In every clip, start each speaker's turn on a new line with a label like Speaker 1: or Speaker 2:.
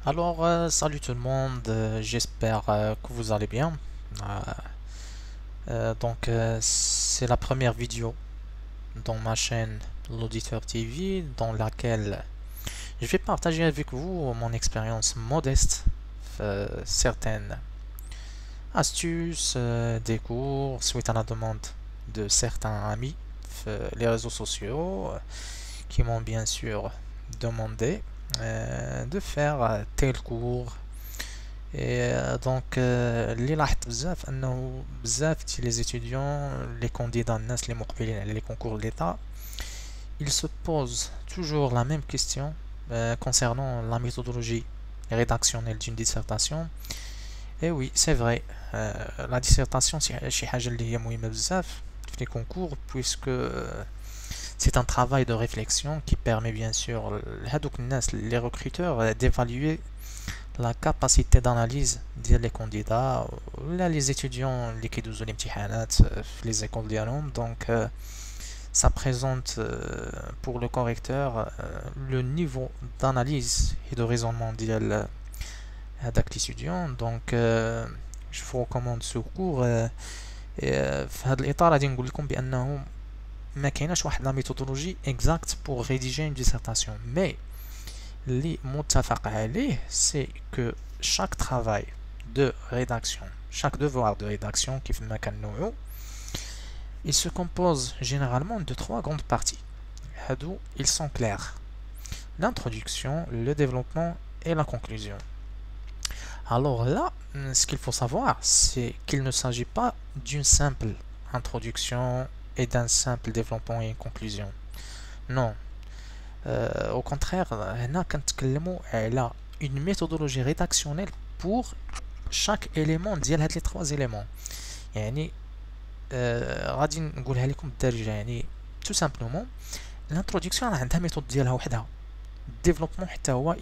Speaker 1: Alors, salut tout le monde, j'espère que vous allez bien. Euh, c'est la première vidéo dans ma chaîne L'Auditeur TV dans laquelle je vais partager avec vous mon expérience modeste, certaines astuces, des cours suite à la demande de certains amis, les réseaux sociaux, qui m'ont bien sûr demandé de faire tel cours. اللي لاحظت بزاف انه بزاف ديال les étudiants, les candidats, الناس اللي مقبلين على les concours de l'État, ils se posent toujours la même question concernant la méthodologie rédactionnelle d'une dissertation. Et oui, c'est vrai, la dissertation c'est شي حاجة اللي هي مهمة بزاف في les concours, puisque c'est un travail de réflexion qui permet bien sûr هادوك الناس les recruteurs d'évaluer la capacité d'analyse des candidats, là les étudiants اللي كيدوزوا الامتحانات في les écoles ديالهم. Donc ça présente pour le correcteur le niveau d'analyse et de raisonnement ديال هذاك l'étudiant. Donc je vous recommande ce cours. في هذا الإطار غادي نقول لكم بأنه ما كايناش واحد لا ميثودولوجي exact pour rédiger une dissertation, mais li متفق عليه c'est que chaque travail de rédaction, chaque devoir de rédaction كيف ما كنوعو, il se compose généralement de trois grandes parties. هادو ils sont clairs: l'introduction, le développement et la conclusion. Alors là, ce qu'il faut savoir, c'est qu'il ne s'agit pas d'une simple introduction et d'un simple développement et une conclusion. Non. Au contraire, هنا كنتكلموا على une méthodologie rédactionnelle pour chaque élément ديال هاد les trois éléments. يعني غادي نقولها لكم بالدارجة. يعني tout simplement l'introduction عندها méthode ديالها وحدها. Développement حتى هو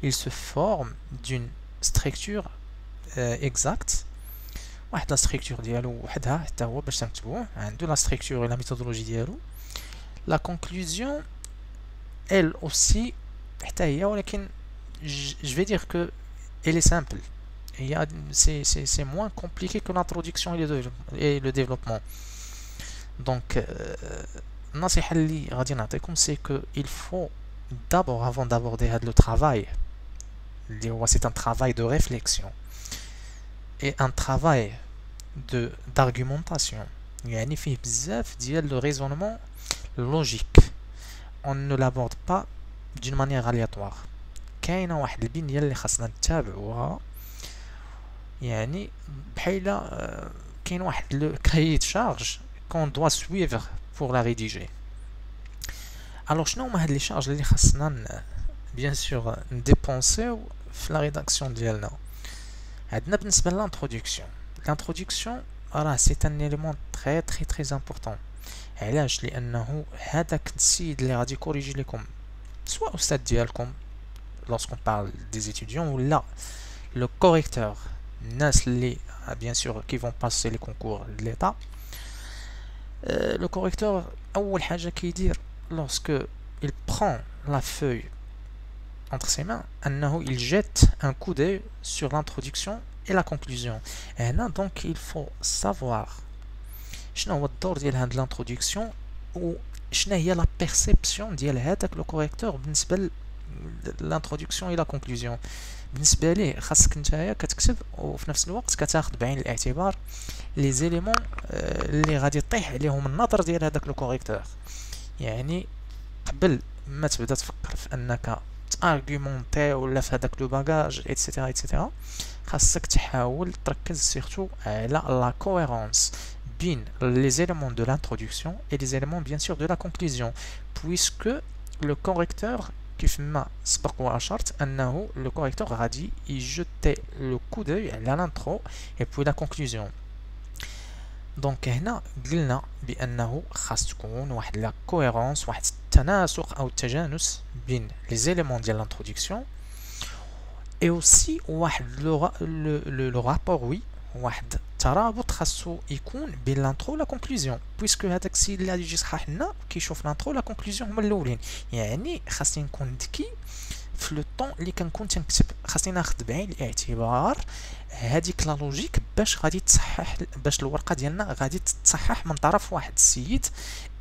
Speaker 1: il se forme d'une structure exacte. واحد لا structure ديالو وحدها حتى هو باش تنكتبوه عنده لا structure et la méthodologie ديالو. La conclusion, elle aussi, je vais dire que elle est simple. C'est moins compliqué que l'introduction et le développement. Donc, النصيحة اللي غادي نعطيكم c'est que il faut d'abord, avant d'aborder le travail, c'est un travail de réflexion et un travail d'argumentation. يعني فيه بزاف ديال le raisonnement logique. On ne l'aborde pas d'une manière aléatoire. كاينه واحد البنيه اللي خاصنا نتابعوها. يعني بحال كاين واحد لو cahier de charge qu'on doit suivre pour la rédiger. Alors شنو هما هاد لي شارج اللي خاصنا bien sûr نديبونسيو في la rédaction ديالنا؟ عندنا بالنسبه l'introduction راه c'est un élément très très très important. علاش؟ لانه هذاك السيد اللي غادي يكوريجي لكم سواء استاذ ديالكم lorsqu'on parle des étudiants ou là le correcteur, الناس اللي bien sûr qui vont passer les concours de l'état. Le correcteur اول حاجه كيدير lorsque il prend la feuille entre ses mains انه il jette un coup d'œil sur l'introduction et la conclusion. Et là donc il faut savoir شنو هو الدور ديال هاد الانترودكسيون وشنو هي لا بيرسيبسيون ديال هذاك لو كوريكتور بالنسبه للانترودكسيون الى كونكلوزيون. بالنسبه ليه خاصك نتايا كتكتب وفي نفس الوقت كتاخذ بعين الاعتبار لي زيليمون اللي غادي يطيح عليهم النظر ديال هذاك لو كوريكتور. يعني قبل ما تبدا تفكر في انك تارغومونتي ولا في هذاك لو باغاج ايتترا ايتترا, خاصك تحاول تركز سيرتو على لا كوهيرونس بين les éléments de l'introduction et les éléments bien sûr de la conclusion, puisque le correcteur كيف ما سبق واشرت انه le correcteur غادي يجتي le coup d'œil على l'intro et puis la conclusion. دونك هنا قلنا بانه خاص تكون واحد لا كوهيرونس, واحد التناسق او التجانس بين les éléments ديال l'introduction et aussi واحد le rapport, oui, واحد الترابط خاصو يكون بين لانترو لا كونكلوزيون، بويسكو هذاك السيد اللي غادي يجي يصحح لنا كيشوف لانترو لا كونكلوزيون هما الاولين. يعني خاصني نكون ذكي في لو طون اللي كنكون تنكتب، خاصني ناخذ بعين الاعتبار هذيك لا لوجيك باش غادي تصحح، باش الورقه ديالنا غادي تتصحح من طرف واحد السيد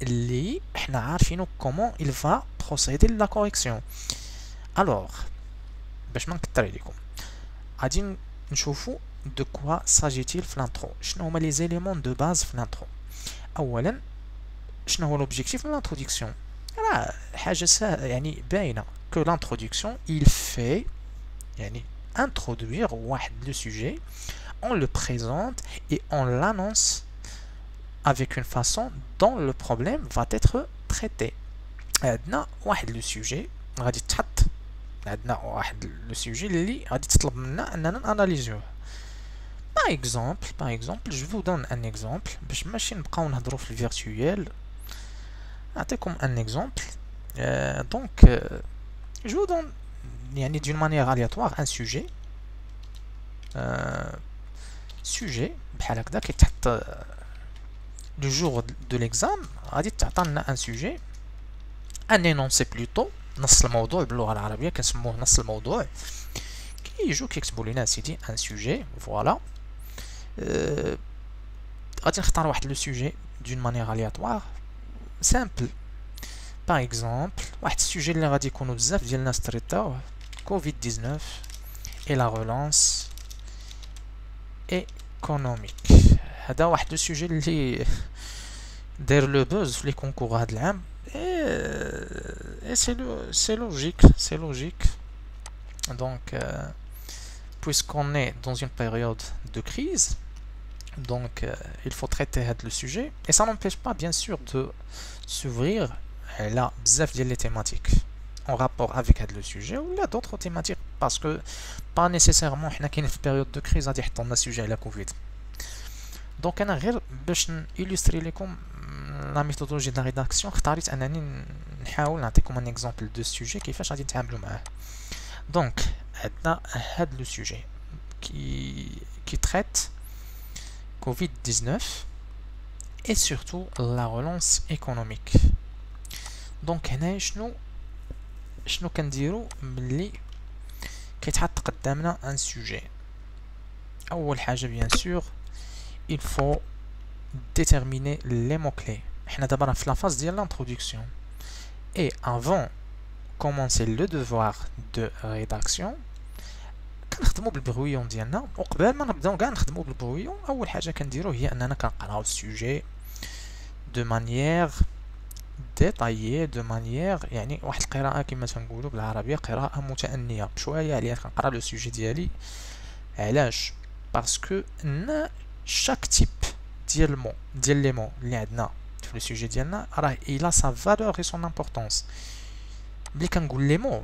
Speaker 1: اللي حنا عارفينو كومون il va procéder la correction. الوغ باش ما نكثر عليكم غادي نشوفوا de quoi s'agit-il في l'intro، شنو هما les éléments de base في l'intro. اولا شنو هو l'objectif من l'introduction؟ راه حاجه يعني باينه que l'introduction il fait يعني introduire واحد le sujet, on le présente et on l'annonce avec une façon dont le problème va être traité. عندنا واحد le sujet غادي تحط، عندنا واحد le sujet اللي غادي تطلب منا اننا ناناليزيوه. par exemple je vous donne un exemple باش ماشي نبقاو نهضروا في الفيرتويال. نعطيكم un exemple. Donc je vous donne يعني d'une manière aléatoire un sujet. sujet بحال هكذا كيتحط le jour de l'examen غادي تعطى لنا un sujet, un énoncé plutôt، نص الموضوع باللغه العربيه كنسموه نص الموضوع. كيجيو كيكتبوا لنا سيدي un sujet فوالا. غادي نختار واحد لو sujet d'une manière aléatoire simple. par exemple واحد السوجي اللي غادي يكونوا بزاف ديال الناس تريطاوه COVID-19 et la relance économique. هذا واحد لو سوجي اللي داير لو بوز في لي كونكور هذا العام. et c'est logique. donc puisqu'on est dans une période de crise, donc il faut traiter le sujet, et ça n'empêche pas bien sûr de s'ouvrir là bzaf ديال les thématiques en rapport avec le sujet ou là d'autres thématiques, parce que pas nécessairement حنا كاينين في période de crise غادي يحطوا لنا sujet على كوفيد. دونك انا غير باش نيلوستري لكم لا ميثودولوجي دو لا ريداكسيون اختاريت انني نحاول نعطيكم ان اكزامبل دو سوجي كيفاش غادي نتعاملوا معاه. دونك عندنا هاد لو سوجي qui traite COVID-19 et surtout la relance économique. دونك هنا شنو كنديرو ملي كيتحط قدامنا ان سوجي؟ اول حاجه بيان سور il faut déterminer les mots-clés. حنا دابا في لا فاز ديال l'introduction, et avant commencer le devoir de rédaction كنخدموا بالبرويون ديالنا. وقبل ما نبداو كاع نخدموا بالبرويون اول حاجه كنديرو هي اننا كنقراو السوجي de manière détaillée, de manière يعني واحد القراءه كما تنقولوا بالعربيه قراءه متأنية بشويه عليا. كنقرا لو سوجي ديالي علاش؟ باسكو chaque type ديال المو ديال لي مو اللي عندنا في لو سوجي ديالنا راه il a sa valeur et son importance. ملي كنقول لي مو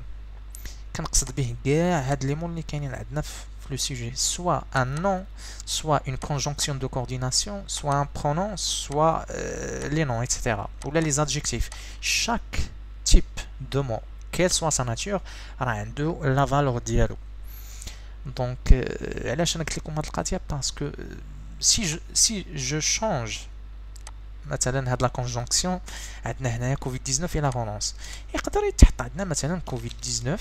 Speaker 1: كنقصد به كاع هاد لي مو اللي كاينين عندنا في le sujet, soit un nom, soit une conjonction de coordination, soit un pronom, soit les noms, etc. Ou là les adjectifs. Chaque type de mot, quelle soit sa nature, a la valeur dialo. Donc, علاش انا قلت لكم هاد القضيه؟ باسكو si je change مثلا هاد لا كونجونكسيون عندنا هنايا COVID-19 et la relance, يقدر يتحط عندنا مثلا COVID-19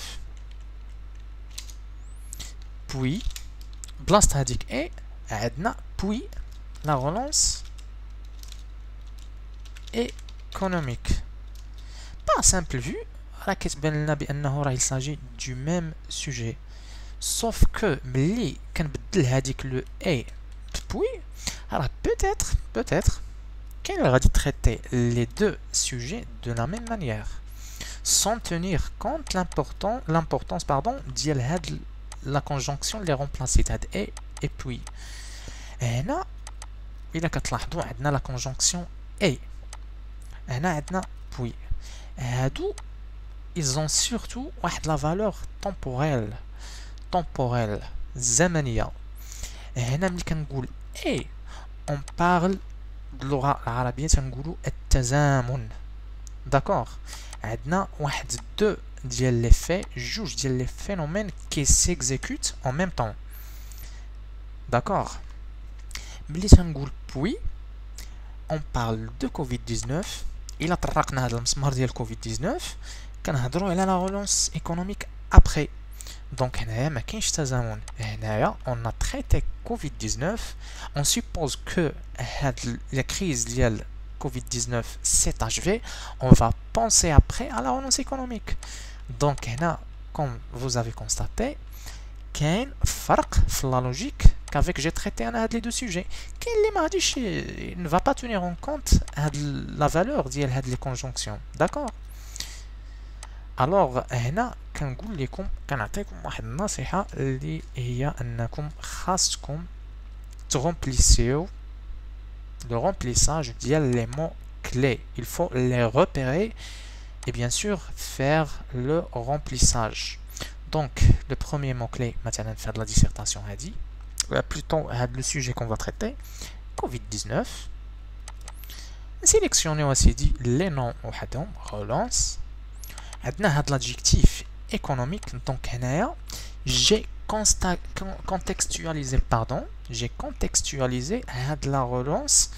Speaker 1: puis بلاصه هذيك اي عندنا puis la relance économique. par simple vue راه كتبان لنا بانه راه il s'agit du même sujet, sauf que ملي كنبدل هذيك لو اي puis راه peut-être كاين اللي غادي traiter les deux sujets de la même manière sans tenir compte l'importance ديال هاد la conjonction اللي remplacée هاد et puis. هنا الا كتلاحظوا عندنا la conjonction et هنا عندنا puis. هادو ils ont surtout واحد la valeur temporelle زمنيه. هنا ملي كنقول et on parle باللغه العربيه تنقولوا التزامن. داكور؟ عندنا واحد دو ديال لي في جوج ديال لي فينومين كي سيكزيكوت en même temps. داكور؟ ملي تنقول بوي on parle de Covid-19 إلا طرقنا هذا المسمار ديال Covid-19 كنهضروا على لا relance économique après. Donc هنايا ما كاينش تزامن. هنايا on a traité Covid-19, on suppose que هاد la crise ديال Covid-19 s'est achevée, on va penser après à la relance économique. Donc هنا comme vous avez constaté كاين فرق في la logique qu'avec j'ai traité انا هاد les deux sujets. كاين اللي ما غاديش ne va pas tenir en compte هاد la valeur ديال هاد les conjonctions. D'accord. الوغ هنا كنقول لكم كنعطيكم واحد النصيحه اللي هي انكم خاصكم تغومبليسيو لو remplissage ديال لي مو clés. Il faut les repérer et bien sûr faire le remplissage. Donc le premier mot clé مثلا في هاد la dissertation هادي plutôt هاد le sujet qu'on va traiter Covid-19. sélectionnez aussi les noms وحدهم relance. عندنا هاد l'adjectif économique. Donc هنايا j'ai contextualisé هاد la relance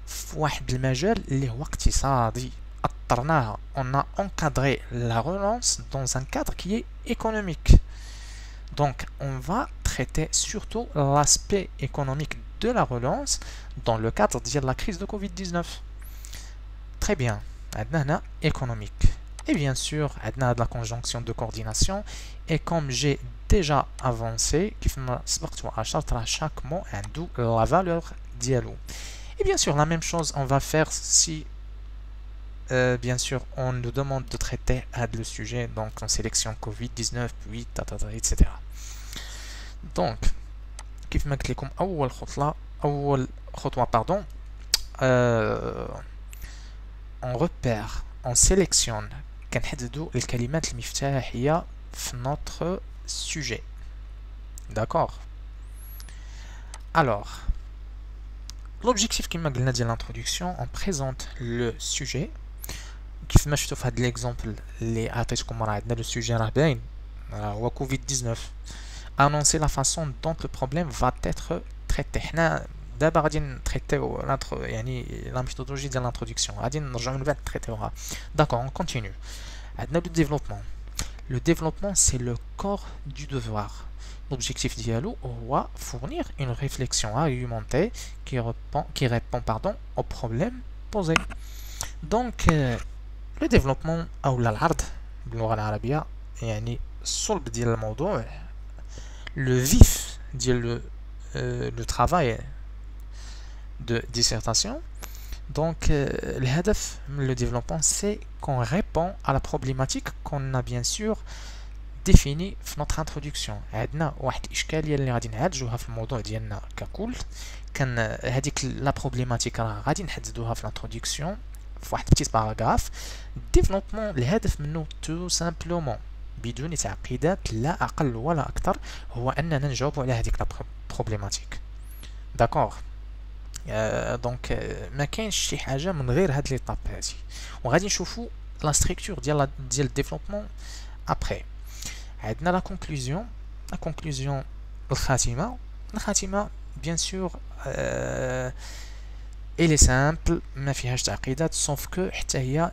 Speaker 1: في واحد المجال اللي هو اقتصادي. اضطرناها on a encadré la relance dans un cadre qui est économique. Donc on va traiter surtout l'aspect économique de la relance dans le cadre de la crise de Covid-19. Très bien. عندنا هنا économique. Et bien sûr, on a de la conjonction de coordination. Et comme j'ai déjà avancé, à chaque mot a la valeur dialogue. Et bien sûr, la même chose, on va faire si, bien sûr, on nous demande de traiter le sujet. Donc, on sélectionne Covid-19, puis, etc. Donc, كيف ما قلت لكم أول خطوة pardon, on repère, on sélectionne كنحددوا الكلمات المفتاحية في notre sujet. D'accord. Alors, l'objectif كما قلنا ديال l'introduction, on présente le sujet. كيف ما شفتوا في هذا l'exemple اللي عطيتكم راه عندنا le sujet راه باين هو Covid-19. Annoncer la façon dont le problème va être traité. حنا دابا غادي نتريتيو يعني لا ميثودولوجي ديال l'introduction غادي نرجعوا من بعد نتريتيوها. D'accord, on continue. عندنا le développement. Le développement, c'est le corps du devoir. L'objectif dialogue va fournir une réflexion argumentée qui répond aux problèmes posés. Donc, le développement أو العرض باللغة العربية يعني الصلب ديال الموضوع le vif ديال le travail de dissertation. Donc, le hadaf, le développement, c'est qu'on répond à la problématique qu'on a bien sûr définie dans notre introduction. عندنا واحد الإشكالية اللي غادي نعالجوها في الموضوع ديالنا ككل. كان هذيك لا problématique راه غادي نحددوها في l'introduction في واحد petit paragraphe. développement الهدف منه tout simplement بدون تعقيدات لا أقل ولا أكثر هو أننا نجاوبوا على هذيك لا problématique. D'accord. دونك ما كاينش شي حاجه من غير هاد ليطاب هادي وغادي نشوفوا لا ستركتور ديال الديفلوبمون ابري. عندنا لا كونكلوزيون الخاتمه بيان سور الي سامبل ما فيهاش تعقيدات سوف كو حتى هي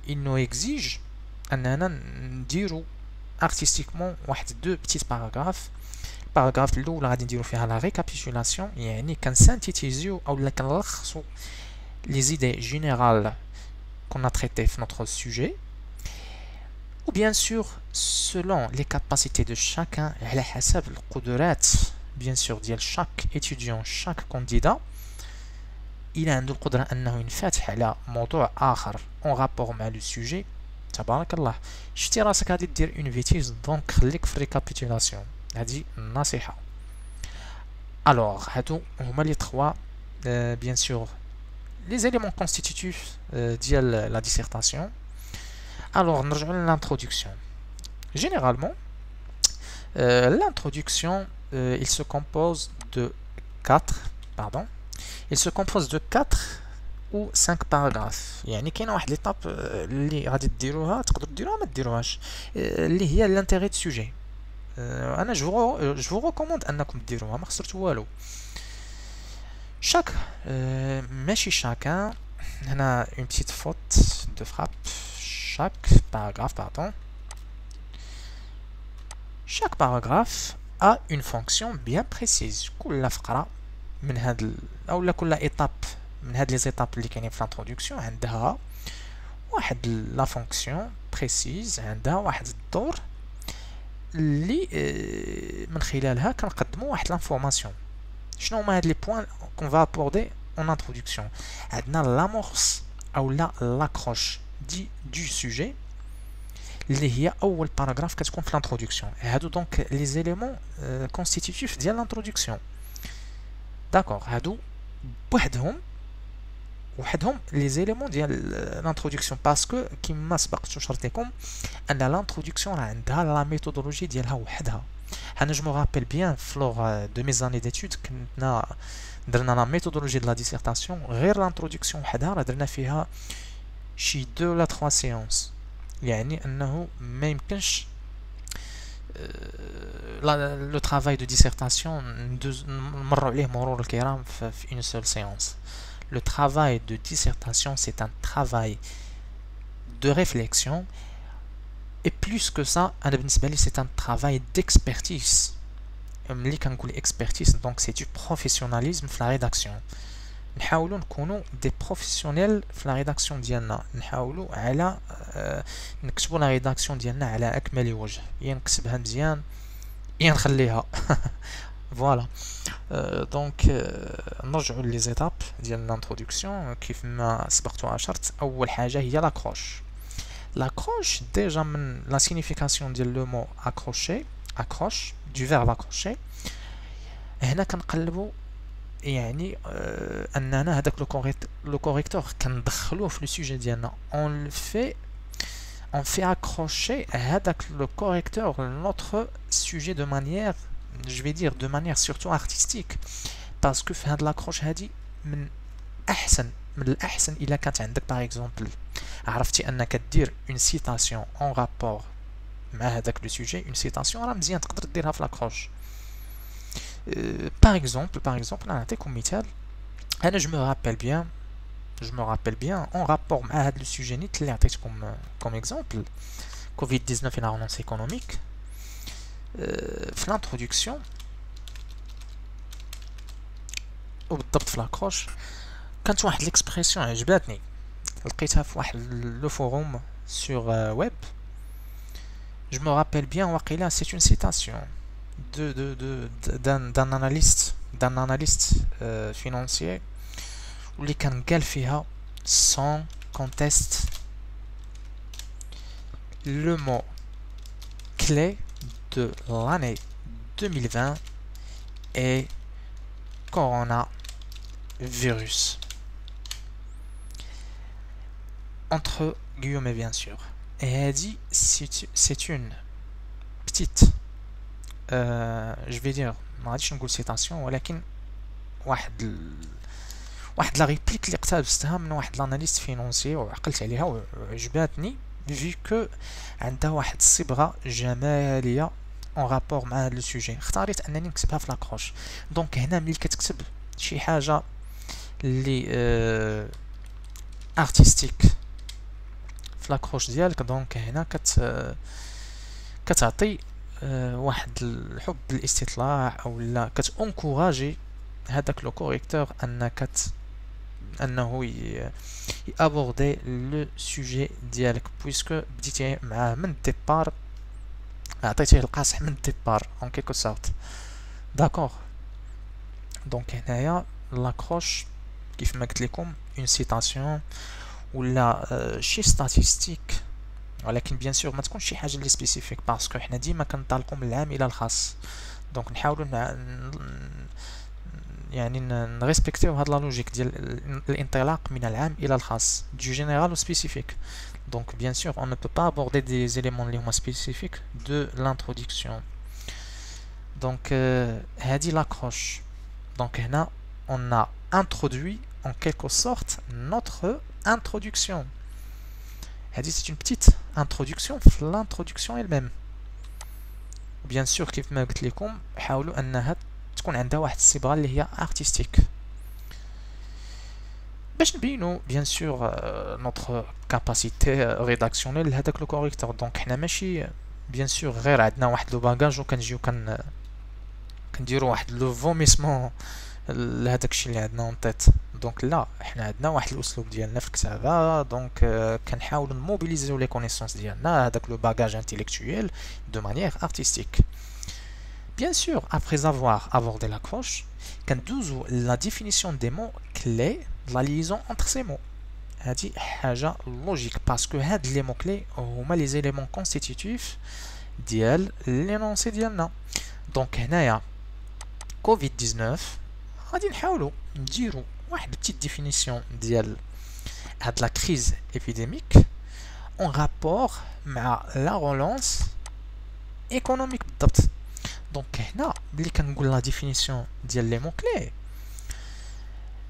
Speaker 1: انه اكزيج اننا نديرو ارتستيكمون واحد دو بتيت باراغراف. الباراغراف الاولى غادي نديرو فيها لا ريكابيتولاسيون يعني كنسانتيتيزيو اولا كنلخصو لي زيدي جينيرال qu'on a traité في notre sujet ou bien sûr selon les capacités de chacun على حسب القدرات bien sûr ديال chaque étudiant chaque candidat il عنده القدرة انه ينفتح على موضوع اخر en rapport مع لو sujet. تبارك الله شتي راسك غادي دير اون فيتيز دونك خليك في ريكابيتولاسيون هذه النصيحة. الوغ هادو هما لي تخوا بيان سور لي éléments constitutifs ديال لا dissertation. الوغ نرجعو للانترودكسيون. généralement l'introduction il se compose de 4 ou 5 paragraphes. يعني كاينه واحد ليطاب اللي غادي ديروها تقدروا ديروها ما ديروهاش اللي هي l'intérêt de sujet. انا جو recommande انكم ديروها، ما خسرتوا والو. chaque ماشي chacun. هنا une petite faute de frappe. chaque paragraphe, pardon, chaque paragraphe a une fonction bien précise. كل فقرة من هاد أو كل إيطاب من هاد لي زيتاب اللي كاينين في الانترودكسيون عندها واحد لا فونكسيون بريسيز، عندها واحد الدور اللي من خلالها كنقدموا واحد لانفورماسيون. شنو هما هاد لي بوين كون فا ابوردي اون انترودكسيون؟ عندنا لامورس او لا لاكروش دو سوجي اللي هي اول باراغراف كتكون في الانترودكسيون. هادو دونك لي زيليمون كونستيتيوتيف ديال الانترودكسيون. داكوغ، هادو بوحدهم لي زيليمون ديال الانترودكسيون، باسكو كيما سبقت شرحت لكم ان الانترودكسيون راه عندها لا ميثودولوجي ديالها وحدها. انا جو مو رابيل بيان فلور دو مي زاني ديتود كنا درنا لا ميثودولوجي دو لا ديسيرتاسيون غير الانترودكسيون وحدها، راه درنا فيها شي 2 ولا 3 سيونس. يعني انه ما يمكنش لو travail de dissertation نمروا عليه مرور الكرام في une seule séance. Le travail de dissertation, c'est un travail de réflexion, et plus que ça, c'est un travail d'expertise. ملي كنقول expertise, donc c'est du professionnalisme في la rédaction. نحاولوا نكونوا دي بروفيسيونيل في لا ريداكسيون ديالنا، نحاولوا على نكتبوا لا ريداكسيون ديالنا على اكمل وجه، يا نكتبها مزيان يا نخليها. فوالا. دونك نرجعوا لي زيتاب ديال الانترودكسيون كيف ما سبقت واشرت. اول حاجه هي لاكروش. لاكروش ديجا من لا سينيفيكاسيون ديال لو مو اكروشي، اكروش دو فيرب اكروشي، هنا كنقلبوا يعني اننا هذاك لو كوريكتور كندخلوه في لو سوجي ديالنا، اون fait accrocher هذاك le correcteur notre sujet de manière, je vais dire de manière surtout artistique, parce que في هاد لاكروش هادي من الأحسن إلا كانت عندك باغ اكزومبل عرفتي أنك دير اون سيتاسيون اون رابور مع هذاك لو سوجي، اون سيتاسيون راه مزيان تقدر ديرها في لاكروش. باغ اكزومبل نعطيكم مثال. أنا جو مو رابيل بيان اون رابور مع هاد لو سوجي نيت اللي عطيتكم كوم اكزومبل، كوفيد 19 et la relance économique. في الانترودكسيون وبالضبط في لاكروش كانت واحد ليكسبرسيون عجباتني، لقيتها في واحد لو فوروم سور ويب. جو مو رابيل بيان واقيلا سي اون سيتاسيون d'un analyste financier واللي كان قال فيها sans conteste le mot clé de l'année 2020 est coronavirus. Entre guillemets bien sûr. Et elle dit c'est une petite je vais dire ما غاديش نقول سيتاسيون ولكن واحد لا ريبليك اللي اقتبستها من واحد لاناليست فينونسي وعقلت عليها وعجباتني في كو عندها واحد الصبغه جماليه اون رابور مع هذا لو سوجي. اختاريت انني نكتبها في لاكروش. دونك هنا ملي كتكتب شي حاجه اللي ارتستيك في لاكروش ديالك، دونك هنا كتعطي واحد الحب الاستطلاع او لا كتونكوراجي هذاك لو كوريكتور انه يابوردي لو سوجي ديالك، بويسكو بديتي معاه من الديبار، عطيتيه القاصح من الديبار اون كيكو سورت. داكوغ. دونك هنايا لاكروش كيف ما قلت لكم اون سيتاسيون ولا شي ستاتيستيك، ولكن بيان سور ما تكونش شي حاجه اللي سبيسيفيك، باسكو حنا ديما كنطلقوا من العام الى الخاص. دونك نحاولوا يعني نريسبكتيو هاد لا لوجيك ديال الانطلاق من العام الى الخاص، دو جينيرال و سبيسيفيك. دونك بيان سور on ne peut pas aborder des éléments اللي هما spécifiques de l'introduction. دونك هادي لاكروش. دونك هنا on a introduit en quelque sorte notre introduction. هادي c'est une petite introduction في l'introduction elle-même. بيان سور كيف ما قلت لكم حاولوا انها تكون عندها واحد الصبغه اللي هي ارتستيك باش نبينو بيان سور نوتر كاباسيتي ريداكسيونيل لهداك لو كوريكتور. دونك حنا ماشي بيان سور غير عندنا واحد لو باغاج وكنجيو كنديرو واحد لو فوميسمون لهداك الشيء اللي عندنا اون تيت. دونك لا، حنا عندنا واحد الاسلوب ديالنا في الكتابه. دونك كنحاولوا نموبيليزيو لي كونيسونس ديالنا هذاك لو باغاج انتيليكتويل دو مانيير ارتستيك. Bien sûr, après avoir abordé l'accroche, كندوزو la définition des mots clés de la liaison entre ces mots. هذه حاجة logique parce que هاد les mots clés هما les éléments constitutifs ديال l'énoncé ديالنا. دونك هنايا COVID-19 غادي نحاولو نديرو واحد petite définition ديال هاد la crise épidémique en rapport مع la relance économique بالضبط. دونك هنا ملي كنقول لا ديفينيسيون ديال لي مو كلي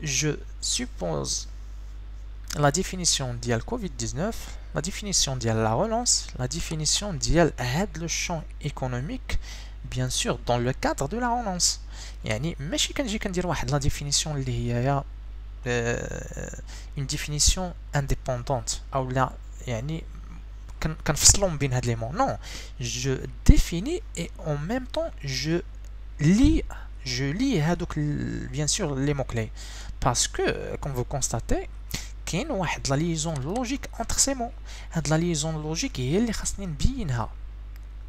Speaker 1: je suppose la définition ديال COVID-19, la définition ديال la relance, la définition ديال هاد le champ économique bien sûr dans le cadre de la relance. يعني ماشي كنجي كندير واحد لا ديفينيسيون اللي هي une définition indépendante او لا يعني كنفصلهم بين هاد لي مون. non, je définis et en même temps je lis هادوك bien sûr les mots clés parce que comme vous constatez كاين واحد لا liaison logique entre ces mots. هاد لا liaison logique هي اللي خاصني نبينها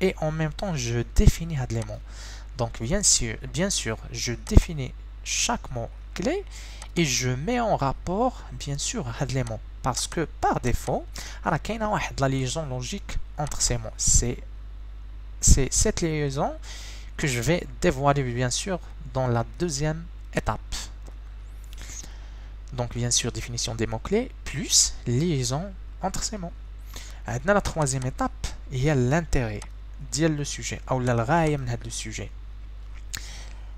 Speaker 1: et en même temps je définis هاد les mots. donc bien sûr je définis chaque mot clé et je mets en rapport bien sûr هاد les mots parce que par défaut راه كاينه واحد la liaison logique entre ces mots. c'est cette liaison que je vais dévoiler bien sûr dans la deuxième étape. Donc bien sûr définition des mots-clés plus liaison entre ces mots. Maintenant la troisième étape il y a l'intérêt ديال le sujet ou الغاية من هذا le sujet.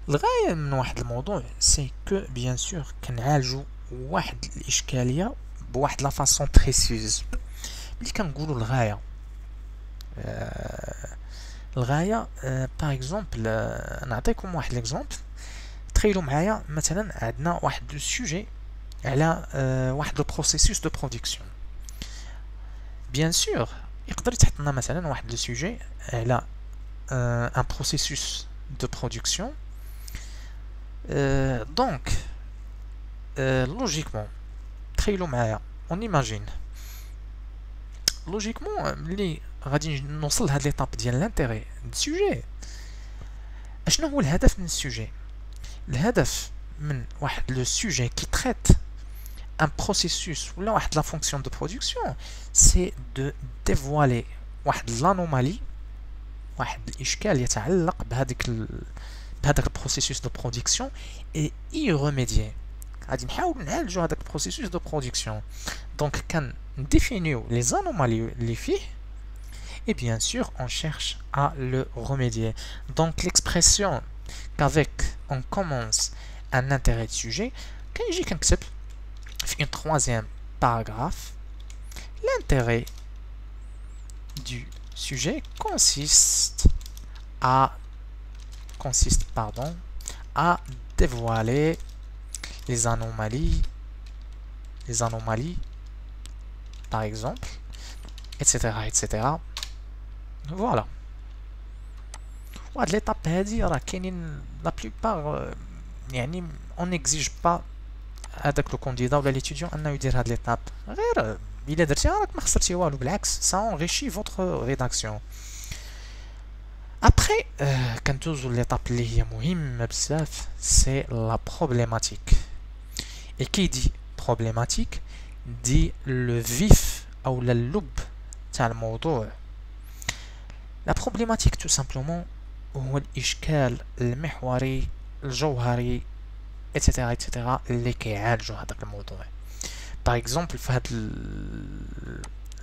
Speaker 1: الغاية من واحد الموضوع c'est que bien sûr كنعالجو واحد الإشكالية بواحد لا فاصون بريسيز. ملي كنقولوا الغاية الغاية باغ اكزومبل نعطيكم واحد ليكزومبل. تخيلوا معايا مثلا عندنا واحد لو سوجي على واحد لو بروسيسوس دو برودكسيون. بيان سور يقدر يتحط لنا مثلا واحد لو سوجي على ان بروسيسوس دو برودكسيون. دونك لوجيكمون تخيلوا معايا اون ايماجين لوجيكمون ملي غادي نوصل لهاد ليطاب ديال لانتيري دو سوجي. اشنو هو الهدف من السوجي؟ الهدف من واحد لو سوجي كي تريت ان بروسيسوس ولا واحد لا فونكسيون دو برودكسيون سي دو ديفوالي واحد لانومالي واحد الاشكال يتعلق بهذاك البروسيسوس دو برودكسيون اي ريميديي. غادي نحاول نعالجو هذاك البروسيسوس دو برودكسيون. دونك كان نديفينيو لي زانومالي اللي فيه et bien sûr on cherche à le remédier. Donc l'expression qu'avec on commence un intérêt de sujet, كنجي كنكتب في une troisième paragraphe l'intérêt du sujet consiste à dévoiler les anomalies par exemple etc. Voilà. وهاد ليطاب هادي راه كاينين لا بلوبار يعني اون نيكزيج با هذاك لو كونديدا ولا ليتيديون انه يدير هاد ليطاب. غير الا درتيها راك ما خسرتي والو، بالعكس سا اونريشي فوتر ريداكسيون. ابخي كندوزو ليطاب اللي هي مهمه بزاف سي لا بروبليماتيك. اي كي دي بروبليماتيك دي لو فيف او اللب تاع الموضوع. لا بروبليماتيك تو سامبلومون هو الاشكال المحوري الجوهري اتسيتيرا اللي كيعالجو هذاك الموضوع. باغ اكزومبل في هذا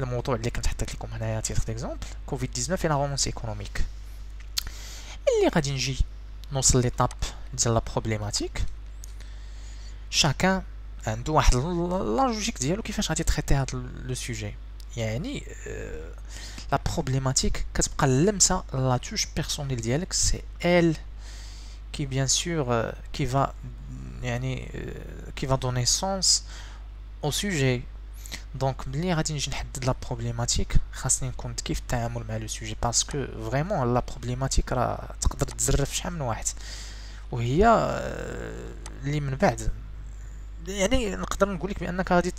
Speaker 1: الموضوع اللي كنت حطيت لكم هنايا تيتر ديكزومبل كوفيد 19 لا رونونس ايكونوميك، اللي غادي نجي نوصل ليطاب ديال لا بروبليماتيك. شاكان عنده واحد لا لوجيك ديالو كيفاش غادي تريتي هذا لو سوجي. يعني la problématique كتبقى اللمسة la touche personnelle ديالك c'est elle qui bien sûr qui va يعني qui va donner sens au sujet. دونك ملي غادي نجي نحدد لا بروبليماتيك خاصني نكون ذكي في التعامل مع لو سوجي باسكو فريمون لا بروبليماتيك راه تقدر تزرف شحال من واحد وهي اللي من بعد يعني نقدر نقول لك بانك غادي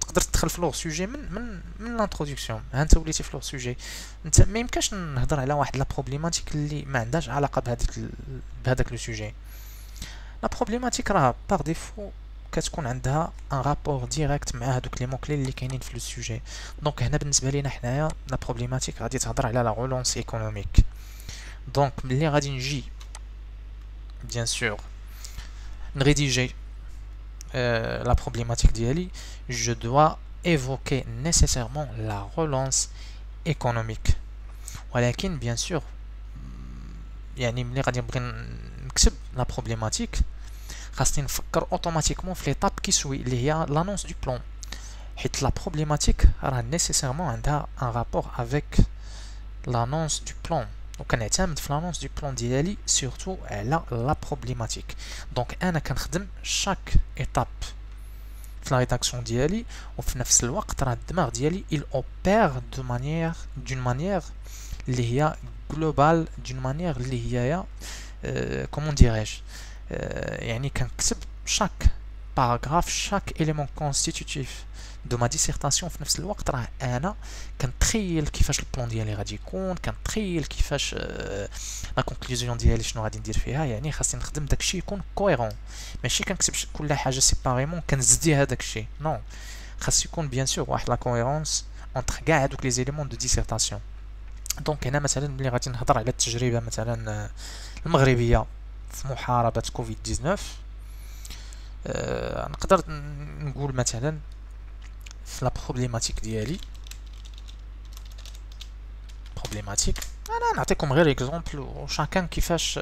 Speaker 1: تقدر تدخل في لو سوجي من لانتروداكسيون. ها انت وليتي في لو سوجي انت ما يمكنش نهضر على واحد لا بروبليماتيك اللي ما عندهاش علاقه بهذاك لو سوجي. لا بروبليماتيك راه باغ ديفو كتكون عندها ان رابور ديريكت مع هادوك لي موكلي اللي كاينين في لو سوجي. دونك هنا بالنسبه لينا حنايا لا بروبليماتيك غادي تهضر على لا رولونس ايكونوميك. دونك ملي غادي نجي بيان سور نريديجي la problématique d'Ali, je dois évoquer nécessairement la relance économique. ولكن bien sûr يعني ملي غادي نبغي نكتب la problématique خاصني نفكر اوتوماتيكمون في ليطاب كي سوي اللي هي لانونس دو بلان حيت لا بروبليماتيك راه نيسيسيرمون عندها ان رابور افيك لانونس دو بلان وكنعتمد في لانونس دو بلان ديالي سورتو على لا بروبليماتيك. دونك انا كنخدم شاك ايطاب في لا ريداكسيون ديالي وفي نفس الوقت راه الدماغ ديالي il opère d'une manière اللي هي global d'une manière اللي هي comment dirais-je يعني كنكتب شاك باراغراف شاك élément constitutif دو ما ديسيرتاسيون في نفس الوقت راه انا كنتخيل كيفاش البلان ديالي غادي يكون كنتخيل كيفاش لا كونكلوزيون ديالي شنو غادي ندير فيها. يعني خاصني نخدم داكشي يكون كويرون ماشي كنكتب كل حاجه سيباريمون كنزدي هذاك الشيء نو خاص يكون بيان سور واحد لا كويرونس اونتر كاع هذوك لي زيليمون دو ديسيرتاسيون. دونك هنا مثلا ملي غادي نهضر على التجربه مثلا المغربيه في محاربه كوفيد 19 نقدر نقول مثلا في لا بروبليماتيك ديالي بروبليماتيك انا نعطيكم غير اكزومبل وشاكان كيفاش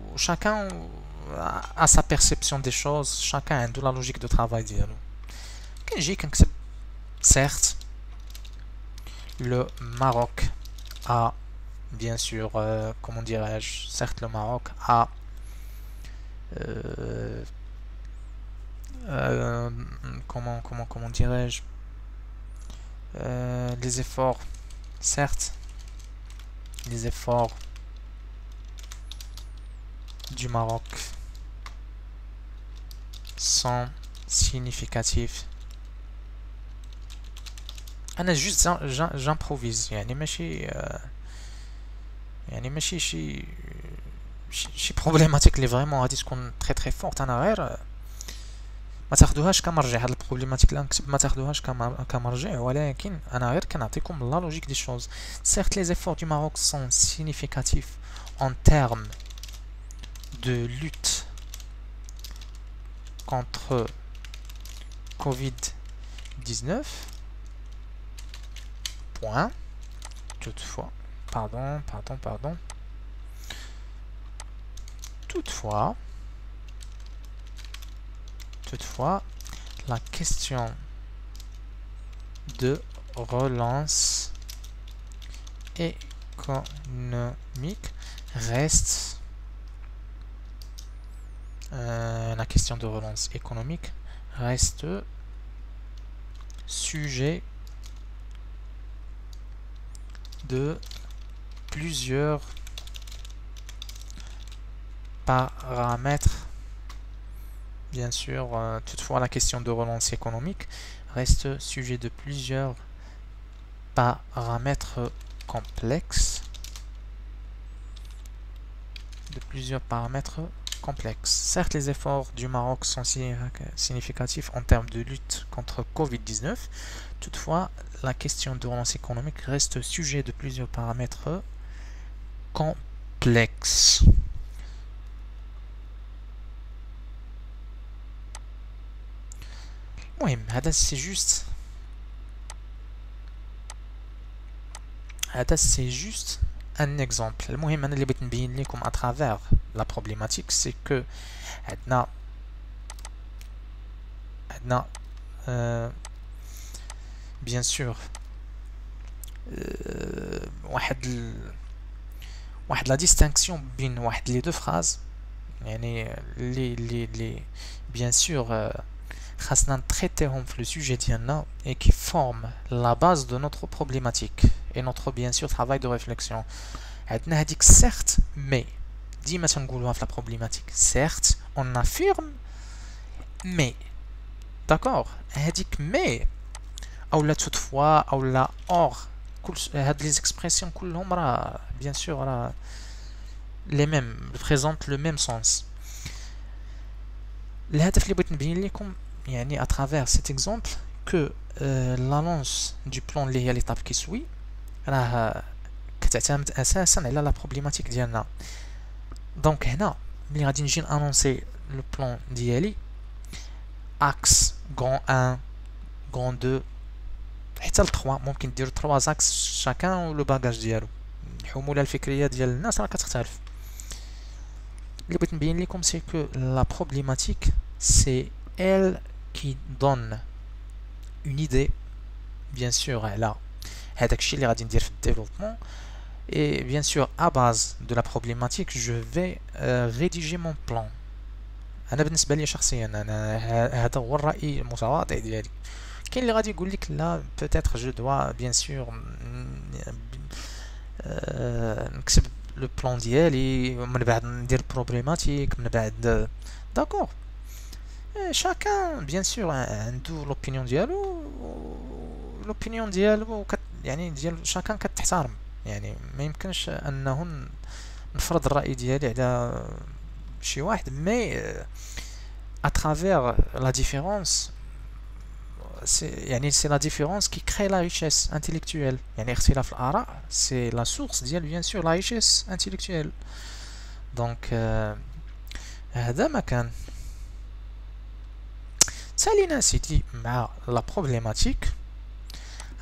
Speaker 1: وشاكان a sa perception des choses chacun عنده la logique de travail ديالو. كنجي كنكتب certes le Maroc a bien sûr comment dirais-je certes le Maroc a comment dirais-je les efforts certes les efforts du Maroc sont significatifs. انا جوست جامبروفيز يعني ماشي يعني ماشي شي بروبليماتيك اللي فريمون غادي تكون تري تري فورت. انا غير ما تاخذوهاش كمرجع هاد البروبليماتيك اللي نكتب ما تاخذوهاش كمرجع ولكن انا غير كنعطيكم لا لوجيك دي شوز. certes les efforts du Maroc sont significatifs en termes de lutte contre Covid-19 point. Toutefois la question de relance économique reste sujet de plusieurs paramètres. Bien sûr, toutefois, la question de relance économique reste sujet de plusieurs paramètres complexes. Certes, les efforts du Maroc sont significatifs en termes de lutte contre Covid-19. Toutefois, la question de relance économique reste sujet de plusieurs paramètres complexes. المهم هذا سي جوست un exemple. المهم انا اللي بغيت نبين لكم à travers la problématique c'est que عندنا bien sûr واحد la distinction بين واحد les deux phrases يعني les bien sûr خاصنا نتريتيهم في le sujet ديالنا et qui forment la base de notre problématique et notre bien sûr travail de réflexion. عندنا هذيك certes mais ديما تنقولوها في la problématique certes on affirme mais d'accord هذيك mais او لا toutefois او لا or كل هاد les expressions كلهم راه bien sûr راه les mêmes présentent le même sens. الهدف اللي بغيت نبين لكم يعني à travers cet exemple que l'annonce du plan اللي هي l'étape qui suit راه كتعتمد اساسا على لا problématique ديالنا. دونك هنا ملي غادي نجي انونسي لو بلان ديالي اكس غون 1 غون 2 حتى ل 3 ممكن ديروا 3 اكس شاكان ولو باغاج ديالو. الحموله الفكريه ديال الناس راه كتختلف. اللي بغيت نبين لكم سي كو لا problématique c'est elle qui donne une idée bien sûr على هذاك الشيء اللي غادي ندير في الديفلوبمون. Et bien sûr, à base de la problématique, je vais rédiger mon plan. أنا بالنسبة لي شخصيا أنا هذا هو الرأي المتواضع ديالي. كاين اللي غادي يقول لك لا peut-être je dois bien sûr نكتب لو بلان ديالي ومن بعد ندير problématique من بعد d'accord. chacun bien sûr عنده l'opinion ديالو l'opinion ديالو يعني ديال chacun كتحترم. يعني ما يمكنش انه نفرض الراي ديالي على شي واحد مي à travers la différence يعني c'est la différence qui crée la richesse intellectuelle. يعني اختلاف الآراء c'est la source ديال bien sûr la richesse intellectuelle. donc هذا ما كان. سالينا سيدي مع la problématique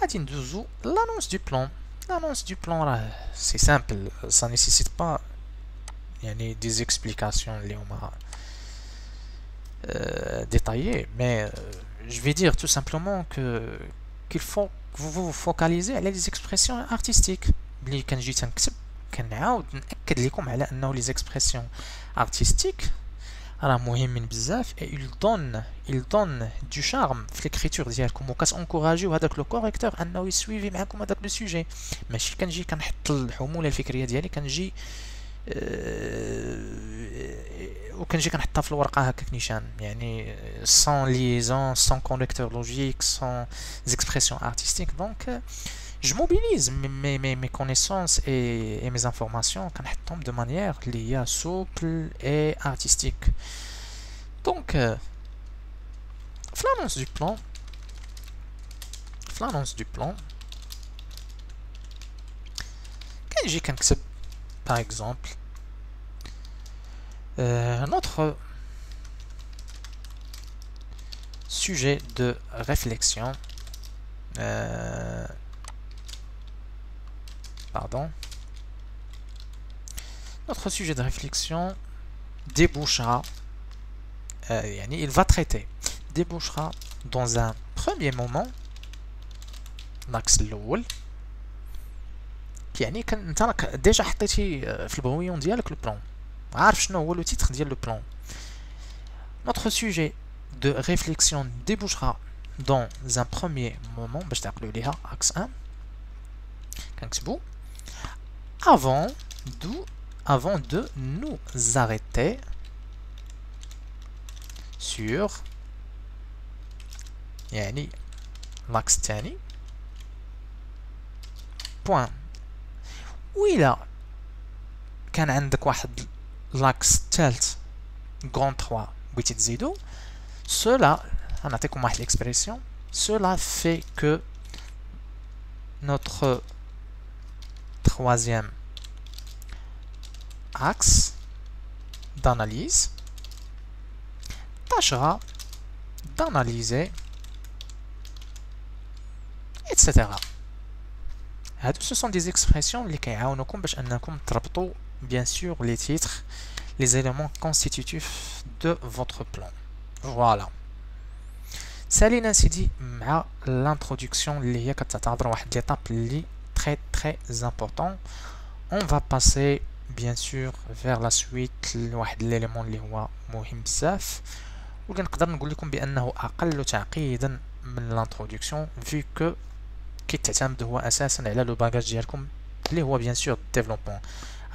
Speaker 1: غادي ندوزو l'annonce du plan. L'annonce du plan, c'est simple, ça ne nécessite pas des explications détaillées, mais je vais dire tout simplement qu'il faut que vous vous focalisez sur les expressions artistiques. اللي كنجي تنكتب كنعاود نأكد لكم على أنه les expressions artistiques راه مهمين بزاف et il donne du charme في l'écriture ديالكم وكتنكوراجيو هذاك لو كوريكتور انه يسويفي معكم هذاك لو سوجي. ماشي كنجي كنحط الحموله الفكريه ديالي كنجي وكنجي كنحطها في الورقه هكاك نيشان يعني sans liaison sans conducteur logique sans expression artistique. donc je mobilise mes connaissances et mes informations كنحطهم de manière اللي هي souple et artistique. donc في l'annonce du plan كنجي كنكتب par exemple notre sujet de réflexion notre sujet de réflexion débouchera il va traiter débouchera dans un premier moment l'axe الاول يعني انت راك ديجا حطيتي في البرويون ديالك لو بلان عارف شنو هو لو تيتر ديال لو بلان. notre sujet de réflexion débouchera dans un premier moment باش تعقلوا ليها axe 1 كنكتبوا avant de nous arrêter sur يعني l'axe الثاني point وإلا كان عندك واحد l'axe الثالث grand 3 بغيتي تزيدو cela غنعطيكم واحد l'expression cela fait que notre troisième axe d'analyse tâchera d'analyser etc. هادو ce sont des expressions اللي كيعاونوكم باش انكم تربطوا bien sûr les titres les éléments constitutifs de votre plan. voilà سالينا سيدي مع l'introduction اللي هي كتعتبر واحد l'étape اللي très très important. On va passer bien sûr vers la suite لواحد l'élément اللي هو مهم بزاف واللي نقدر نقول لكم بانه اقل تعقيدا من l'introduction vu que كيتعتمد هو اساسا على لو باغاج ديالكم اللي هو bien sûr développement.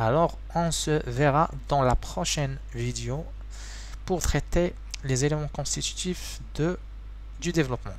Speaker 1: Alors on se verra dans la prochaine vidéo pour traiter les éléments constitutifs du développement.